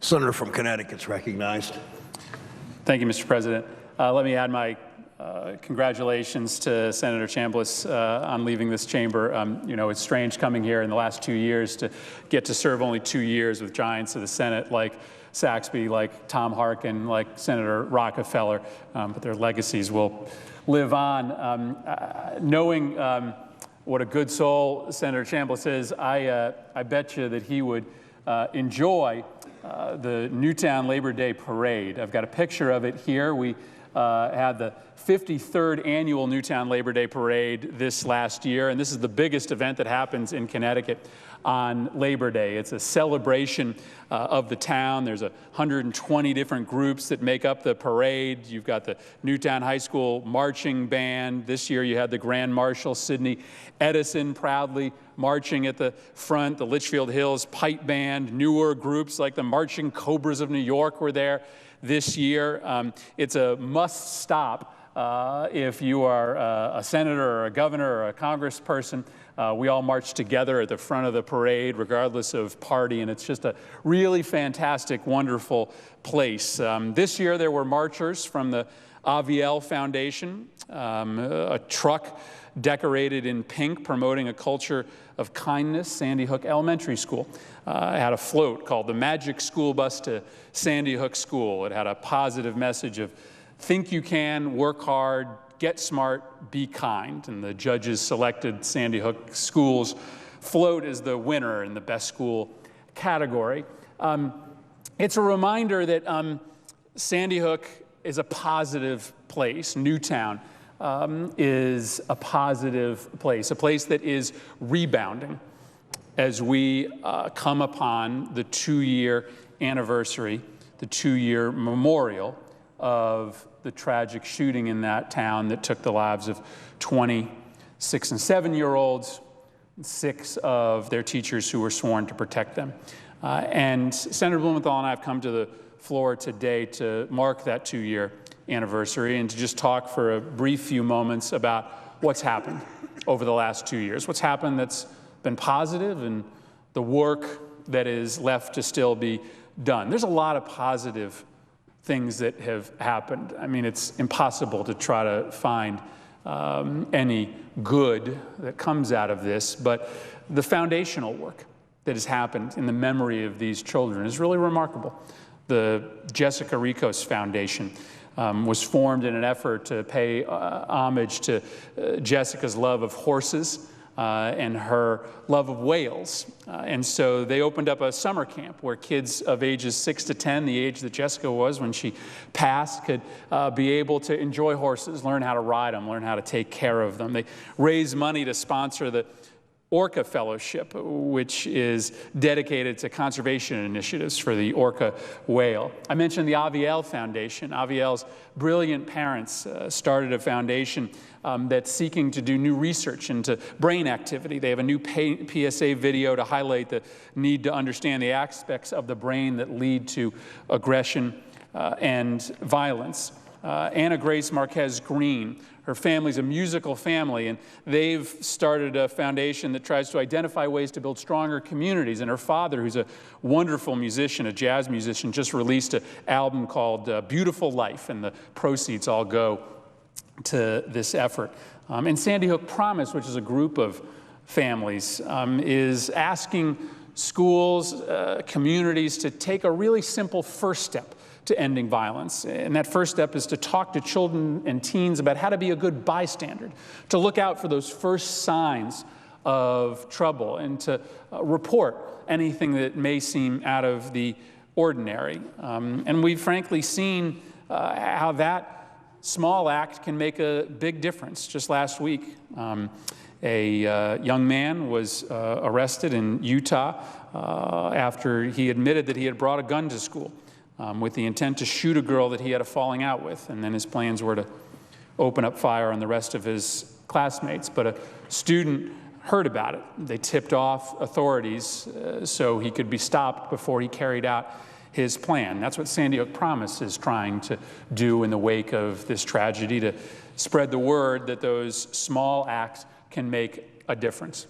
Senator from Connecticut's recognized. Thank you, Mr. President. Let me add my congratulations to Senator Chambliss on leaving this chamber. You know, it's strange coming here in the last 2 years to get to serve only 2 years with giants of the Senate like Saxby, like Tom Harkin, like Senator Rockefeller, but their legacies will live on. Knowing what a good soul Senator Chambliss is, I bet you that he would enjoy the Newtown Labor Day Parade. I've got a picture of it here. We had the 53rd annual Newtown Labor Day Parade this last year, and this is the biggest event that happens in Connecticut on Labor Day. It's a celebration of the town. There's 120 different groups that make up the parade. You've got the Newtown High School Marching Band. This year you had the Grand Marshal Sidney Edison proudly marching at the front. The Litchfield Hills Pipe Band. Newer groups like the Marching Cobras of New York were there this year. It's a must stop if you are a senator or a governor or a congressperson. We all march together at the front of the parade, regardless of party, and it's just a really fantastic, wonderful place. This year there were marchers from the Aviel Foundation, a truck decorated in pink promoting a culture of kindness. Sandy Hook Elementary School had a float called the Magic School Bus to Sandy Hook School. It had a positive message of think you can, work hard, get smart, be kind. And the judges selected Sandy Hook School's float as the winner in the best school category. It's a reminder that Sandy Hook is a positive place. Newtown is a positive place, a place that is rebounding as we come upon the 2-year anniversary, the 2-year memorial of the tragic shooting in that town that took the lives of 20 6- and 7-year-olds, 6 of their teachers who were sworn to protect them. And Senator Blumenthal and I have come to the floor today to mark that 2-year anniversary and to just talk for a brief few moments about what's happened over the last 2 years, what's happened that's been positive and the work that is left to still be done. There's a lot of positive things that have happened. I mean, it's impossible to try to find any good that comes out of this, but the foundational work that has happened in the memory of these children is really remarkable. The Jessica Ricos Foundation was formed in an effort to pay homage to Jessica's love of horses and her love of whales. And so they opened up a summer camp where kids of ages 6 to 10, the age that Jessica was when she passed, could be able to enjoy horses, learn how to ride them, learn how to take care of them. They raised money to sponsor the Orca Fellowship, which is dedicated to conservation initiatives for the orca whale. I mentioned the Aviel Foundation. Aviel's brilliant parents started a foundation that's seeking to do new research into brain activity. They have a new PSA video to highlight the need to understand the aspects of the brain that lead to aggression and violence. Anna Grace Marquez Green, her family's a musical family, and they've started a foundation that tries to identify ways to build stronger communities. And her father, who's a wonderful musician, a jazz musician, just released an album called Beautiful Life, and the proceeds all go to this effort. And Sandy Hook Promise, which is a group of families, is asking schools, communities to take a really simple first step to ending violence. And that first step is to talk to children and teens about how to be a good bystander, to look out for those first signs of trouble and to report anything that may seem out of the ordinary. And we've frankly seen how that small act can make a big difference. Just last week, a young man was arrested in Utah after he admitted that he had brought a gun to school with the intent to shoot a girl that he had a falling out with. And then his plans were to open up fire on the rest of his classmates. But a student heard about it. They tipped off authorities so he could be stopped before he carried out his plan. That's what Sandy Hook Promise is trying to do in the wake of this tragedy, to spread the word that those small acts can make a difference.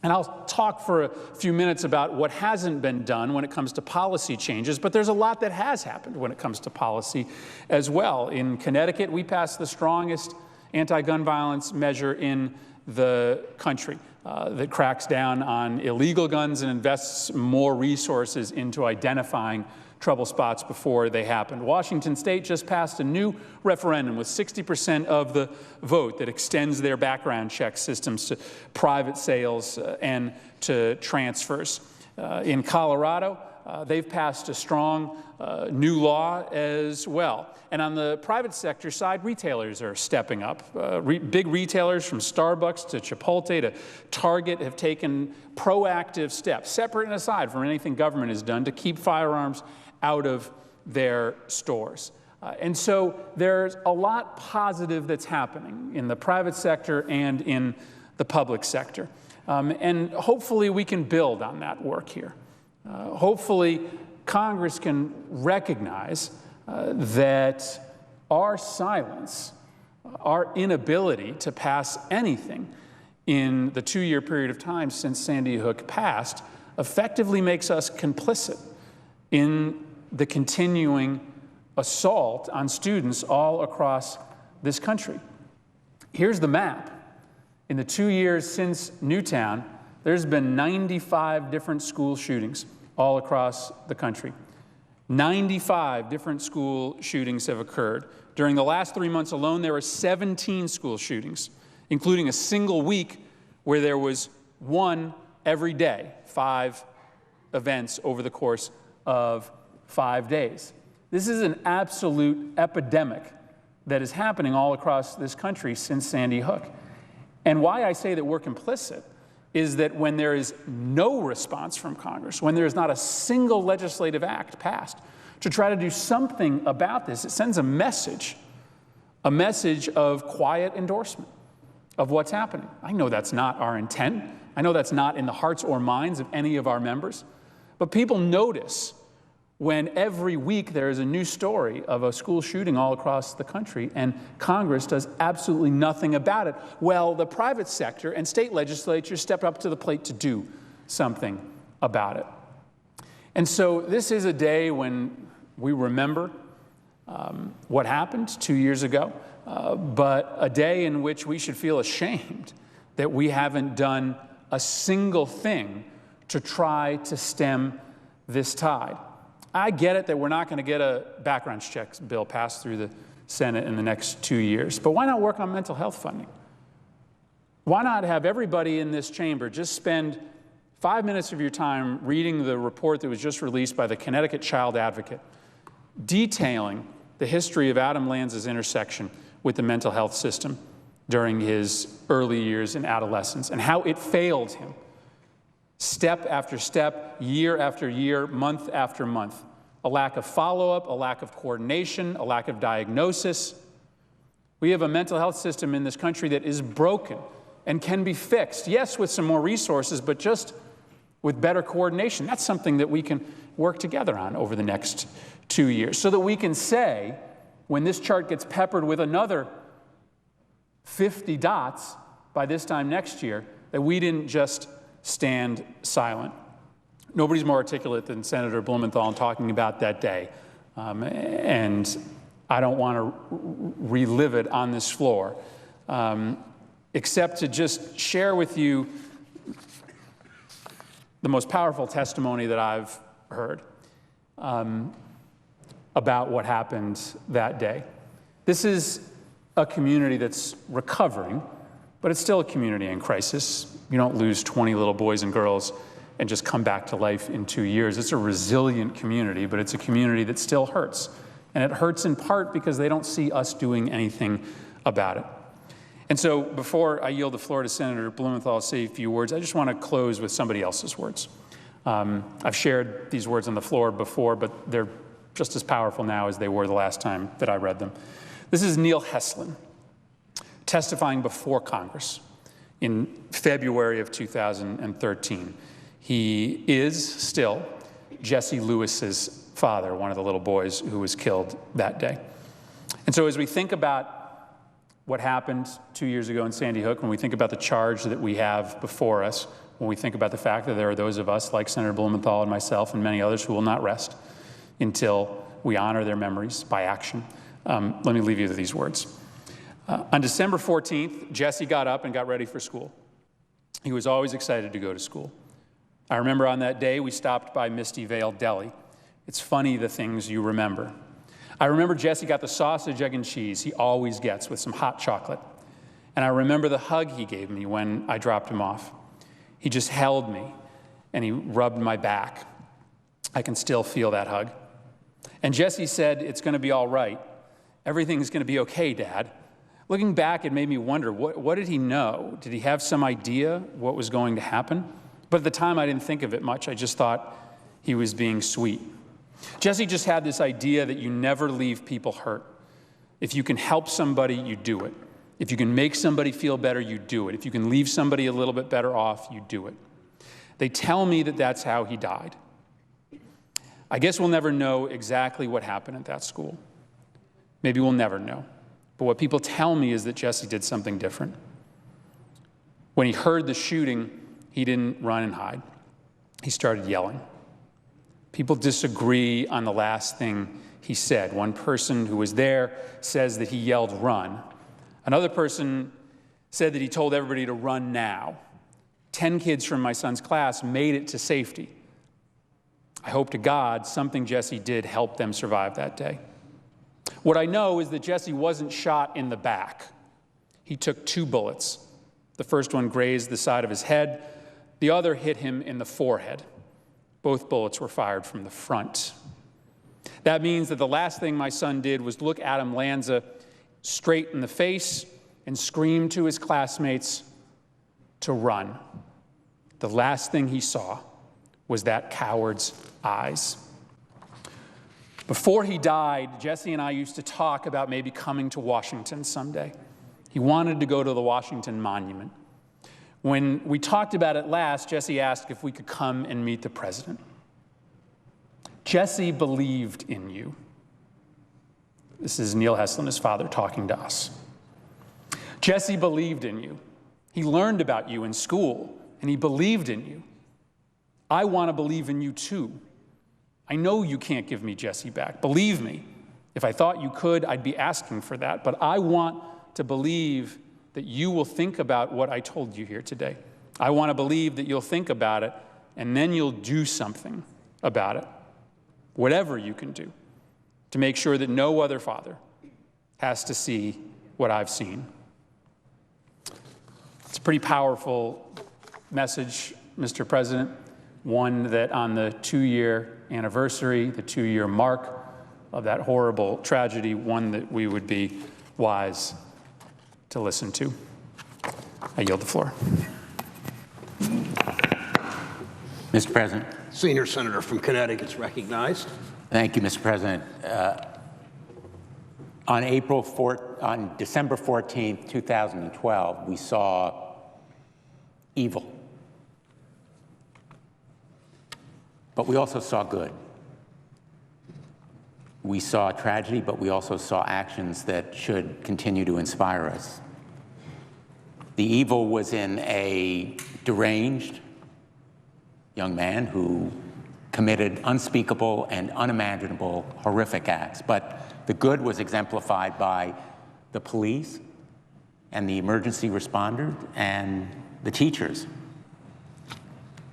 And I'll talk for a few minutes about what hasn't been done when it comes to policy changes, but there's a lot that has happened when it comes to policy as well. In Connecticut, we passed the strongest anti-gun violence measure in the country that cracks down on illegal guns and invests more resources into identifying trouble spots before they happen. Washington State just passed a new referendum with 60% of the vote that extends their background check systems to private sales and to transfers. In Colorado, they've passed a strong new law as well. And on the private sector side, retailers are stepping up. Big retailers from Starbucks to Chipotle to Target have taken proactive steps, separate and aside from anything government has done, to keep firearms out of their stores. And so there's a lot positive that's happening in the private sector and in the public sector. And hopefully we can build on that work here. Hopefully Congress can recognize that our silence, our inability to pass anything in the 2-year period of time since Sandy Hook passed effectively makes us complicit in the continuing assault on students all across this country. Here's the map. In the 2 years since Newtown, there's been 95 different school shootings all across the country. 95 different school shootings have occurred. During the last 3 months alone, there were 17 school shootings, including a single week where there was one every day, 5 events over the course of 5 days. This is an absolute epidemic that is happening all across this country since Sandy Hook. And why I say that we're complicit is that when there is no response from Congress, when there is not a single legislative act passed to try to do something about this, it sends a message of quiet endorsement of what's happening. I know that's not our intent. I know that's not in the hearts or minds of any of our members. But people notice when every week there is a new story of a school shooting all across the country and Congress does absolutely nothing about it. Well, the private sector and state legislatures step up to the plate to do something about it. And so this is a day when we remember what happened 2 years ago, but a day in which we should feel ashamed that we haven't done a single thing to try to stem this tide. I get it that we're not going to get a background checks bill passed through the Senate in the next 2 years, but why not work on mental health funding? Why not have everybody in this chamber just spend 5 minutes of your time reading the report that was just released by the Connecticut Child Advocate, detailing the history of Adam Lanza's intersection with the mental health system during his early years in adolescence and how it failed him step after step, year after year, month after month. A lack of follow-up, a lack of coordination, a lack of diagnosis. We have a mental health system in this country that is broken and can be fixed, yes, with some more resources, but just with better coordination. That's something that we can work together on over the next 2 years so that we can say, when this chart gets peppered with another 50 dots by this time next year, that we didn't just stand silent. Nobody's more articulate than Senator Blumenthal in talking about that day. And I don't want to relive it on this floor, except to just share with you the most powerful testimony that I've heard about what happened that day. This is a community that's recovering, but it's still a community in crisis. You don't lose 20 little boys and girls and just come back to life in 2 years. It's a resilient community, but it's a community that still hurts. And it hurts in part because they don't see us doing anything about it. And so before I yield the floor to Senator Blumenthal, I'll say a few words. I just want to close with somebody else's words. I've shared these words on the floor before, but they're just as powerful now as they were the last time that I read them. This is Neil Heslin testifying before Congress in February of 2013. He is still Jesse Lewis's father, one of the little boys who was killed that day. And so as we think about what happened 2 years ago in Sandy Hook, when we think about the charge that we have before us, when we think about the fact that there are those of us like Senator Blumenthal and myself and many others who will not rest until we honor their memories by action. Let me leave you with these words. On December 14th, Jesse got up and got ready for school. He was always excited to go to school. I remember on that day we stopped by Misty Vale Deli. It's funny the things you remember. I remember Jesse got the sausage, egg, and cheese he always gets with some hot chocolate. And I remember the hug he gave me when I dropped him off. He just held me and he rubbed my back. I can still feel that hug. And Jesse said, "It's going to be all right. Everything's going to be okay, Dad." Looking back, it made me wonder, what did he know? Did he have some idea what was going to happen? But at the time, I didn't think of it much. I just thought he was being sweet. Jesse just had this idea that you never leave people hurt. If you can help somebody, you do it. If you can make somebody feel better, you do it. If you can leave somebody a little bit better off, you do it. They tell me that that's how he died. I guess we'll never know exactly what happened at that school. Maybe we'll never know. But what people tell me is that Jesse did something different. When he heard the shooting, he didn't run and hide. He started yelling. People disagree on the last thing he said. One person who was there says that he yelled, "Run." Another person said that he told everybody to run now. 10 kids from my son's class made it to safety. I hope to God something Jesse did help them survive that day. What I know is that Jesse wasn't shot in the back. He took 2 bullets. The first one grazed the side of his head. The other hit him in the forehead. Both bullets were fired from the front. That means that the last thing my son did was look Adam Lanza straight in the face and scream to his classmates to run. The last thing he saw was that coward's eyes. Before he died, Jesse and I used to talk about maybe coming to Washington someday. He wanted to go to the Washington Monument. When we talked about it last, Jesse asked if we could come and meet the president. Jesse believed in you. This is Neil Heslin, his father, talking to us. Jesse believed in you. He learned about you in school, and he believed in you. I want to believe in you too. I know you can't give me Jesse back. Believe me, if I thought you could, I'd be asking for that. But I want to believe that you will think about what I told you here today. I want to believe that you'll think about it, and then you'll do something about it, whatever you can do, to make sure that no other father has to see what I've seen. It's a pretty powerful message, Mr. President, one that on the 2-year anniversary, the 2-year mark of that horrible tragedy, one that we would be wise to listen to. I yield the floor. Mr. President. Senior senator from Connecticut is recognized. Thank you, Mr. President. On December 14th, 2012, we saw evil. But we also saw good. We saw tragedy, but we also saw actions that should continue to inspire us. The evil was in a deranged young man who committed unspeakable and unimaginable horrific acts. But the good was exemplified by the police and the emergency responders and the teachers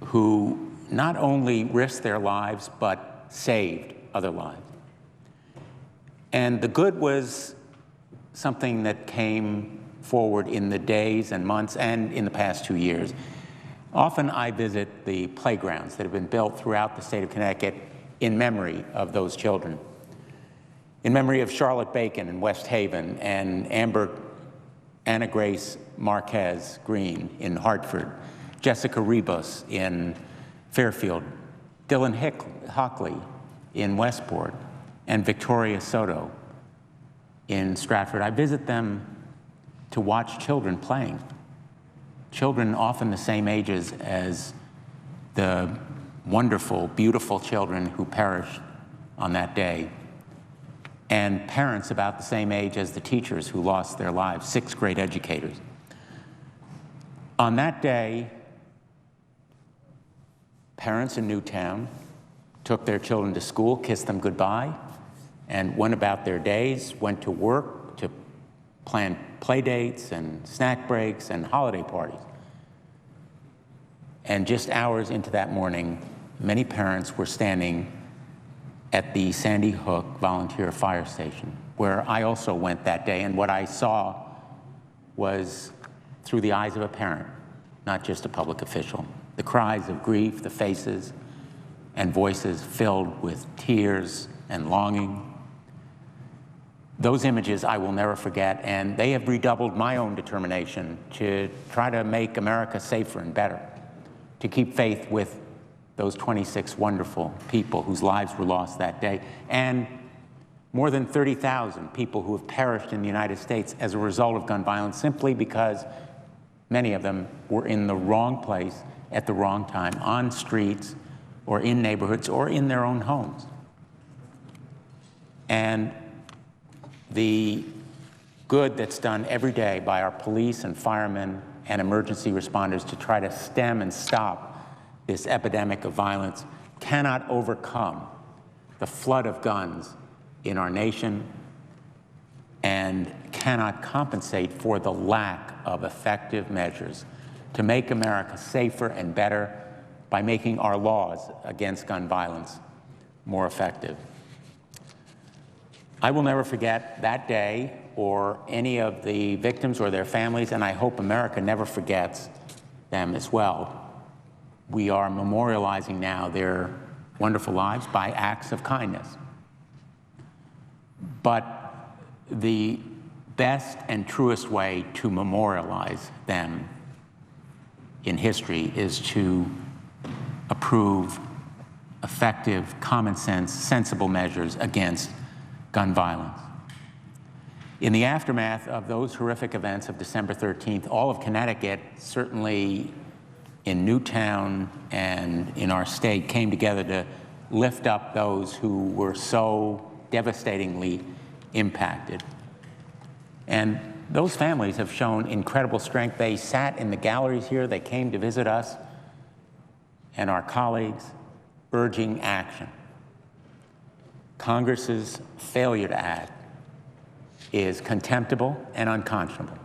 who not only risked their lives, but saved other lives. And the good was something that came forward in the days and months and in the past 2 years. Often I visit the playgrounds that have been built throughout the state of Connecticut in memory of those children. In memory of Charlotte Bacon in West Haven and Anna Grace Marquez Green in Hartford, Jessica Rebus in Fairfield, Dylan Hockley in Westport, and Victoria Soto in Stratford. I visit them to watch children playing. Children often the same ages as the wonderful, beautiful children who perished on that day, and parents about the same age as the teachers who lost their lives, 6 great educators. On that day, parents in Newtown took their children to school, kissed them goodbye, and went about their days, went to work to plan play dates and snack breaks and holiday parties. And just hours into that morning, many parents were standing at the Sandy Hook Volunteer Fire Station, where I also went that day, and what I saw was through the eyes of a parent, not just a public official. The cries of grief, the faces and voices filled with tears and longing. Those images I will never forget, and they have redoubled my own determination to try to make America safer and better, to keep faith with those 26 wonderful people whose lives were lost that day, and more than 30,000 people who have perished in the United States as a result of gun violence, simply because many of them were in the wrong place at the wrong time, on streets or in neighborhoods or in their own homes. And the good that's done every day by our police and firemen and emergency responders to try to stem and stop this epidemic of violence cannot overcome the flood of guns in our nation and cannot compensate for the lack of effective measures to make America safer and better by making our laws against gun violence more effective. I will never forget that day or any of the victims or their families, and I hope America never forgets them as well. We are memorializing now their wonderful lives by acts of kindness. But the best and truest way to memorialize them in history is to approve effective, common sense, sensible measures against gun violence. In the aftermath of those horrific events of December 13th, all of Connecticut, certainly in Newtown and in our state, came together to lift up those who were so devastatingly impacted. And those families have shown incredible strength. They sat in the galleries here, they came to visit us and our colleagues, urging action. Congress's failure to act is contemptible and unconscionable,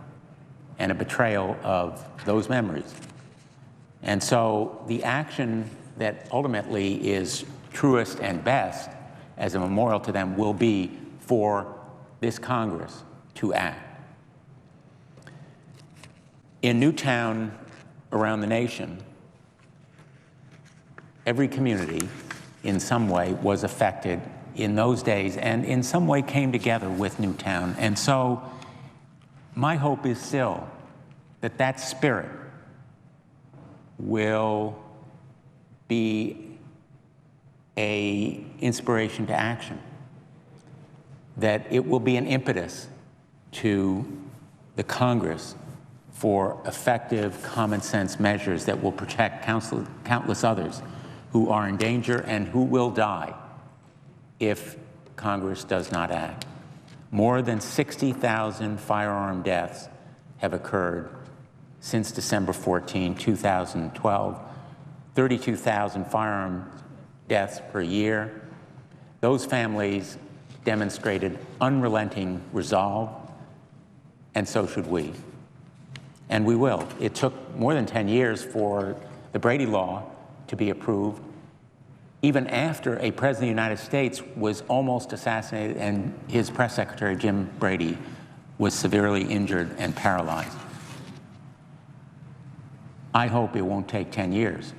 and a betrayal of those memories. And so the action that ultimately is truest and best as a memorial to them will be for this Congress to act. In Newtown, around the nation, every community in some way was affected in those days and in some way came together with Newtown. And so my hope is still that that spirit will be an inspiration to action, that it will be an impetus to the Congress for effective common sense measures that will protect countless others who are in danger and who will die if Congress does not act. More than 60,000 firearm deaths have occurred since December 14, 2012, 32,000 firearm deaths per year. Those families demonstrated unrelenting resolve, and so should we. And we will. It took more than 10 years for the Brady Law to be approved, even after a president of the United States was almost assassinated and his press secretary, Jim Brady, was severely injured and paralyzed. I hope it won't take 10 years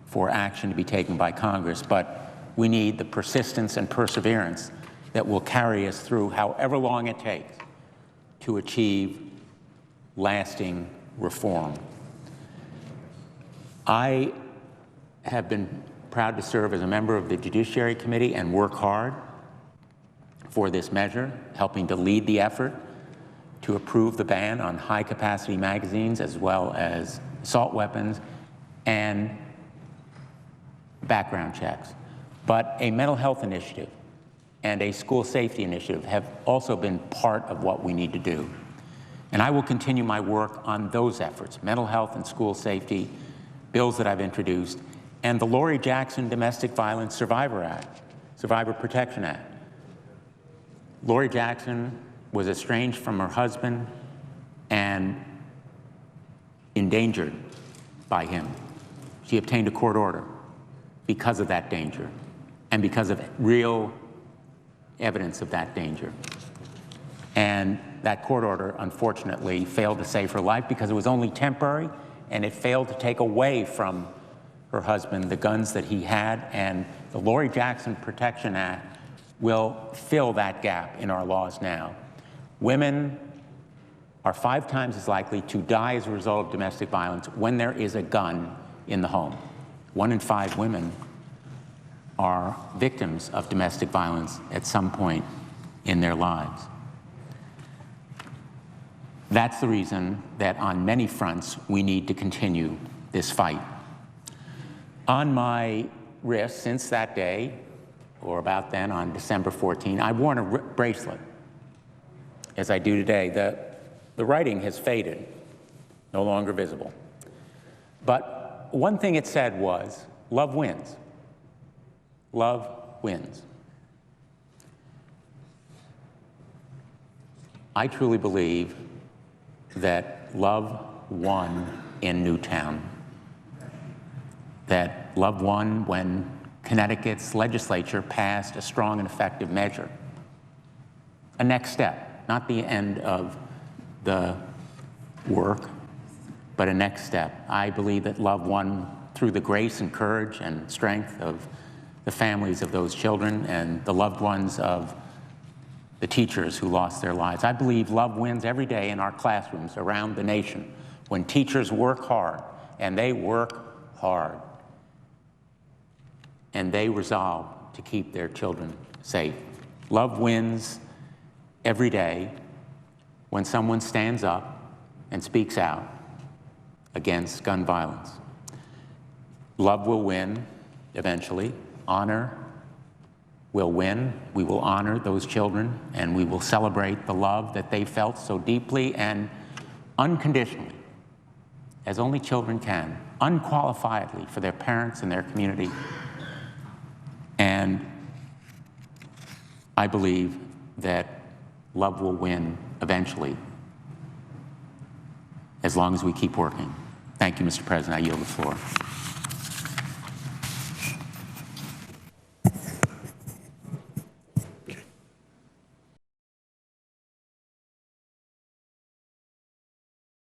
for action to be taken by Congress, but we need the persistence and perseverance that will carry us through however long it takes to achieve lasting reform. I have been proud to serve as a member of the Judiciary Committee and work hard for this measure, helping to lead the effort to approve the ban on high-capacity magazines as well as assault weapons and background checks. But a mental health initiative and a school safety initiative have also been part of what we need to do. And I will continue my work on those efforts, mental health and school safety, bills that I've introduced, and the Lori Jackson Domestic Violence Survivor Protection Act. Lori Jackson was estranged from her husband and endangered by him. She obtained a court order because of that danger and because of real evidence of that danger. And that court order, unfortunately, failed to save her life because it was only temporary, and it failed to take away from her husband the guns that he had. And the Lori Jackson Protection Act will fill that gap in our laws now. Women are 5 times as likely to die as a result of domestic violence when there is a gun in the home. 1 in 5 women are victims of domestic violence at some point in their lives. That's the reason that on many fronts we need to continue this fight. On my wrist since that day, or about then on December 14, I've worn a bracelet, as I do today. The writing has faded, no longer visible. But one thing it said was, love wins. Love wins. I truly believe that love won in Newtown, that love won when Connecticut's legislature passed a strong and effective measure. A next step, not the end of the work, but a next step. I believe that love won through the grace and courage and strength of the families of those children and the loved ones of the teachers who lost their lives. I believe love wins every day in our classrooms around the nation when teachers work hard, and they work hard, and they resolve to keep their children safe. Love wins every day when someone stands up and speaks out against gun violence. Love will win eventually. Honor will win. We will honor those children, and we will celebrate the love that they felt so deeply and unconditionally, as only children can, unqualifiedly for their parents and their community. And I believe that love will win eventually, as long as we keep working. Thank you, Mr. President. I yield the floor.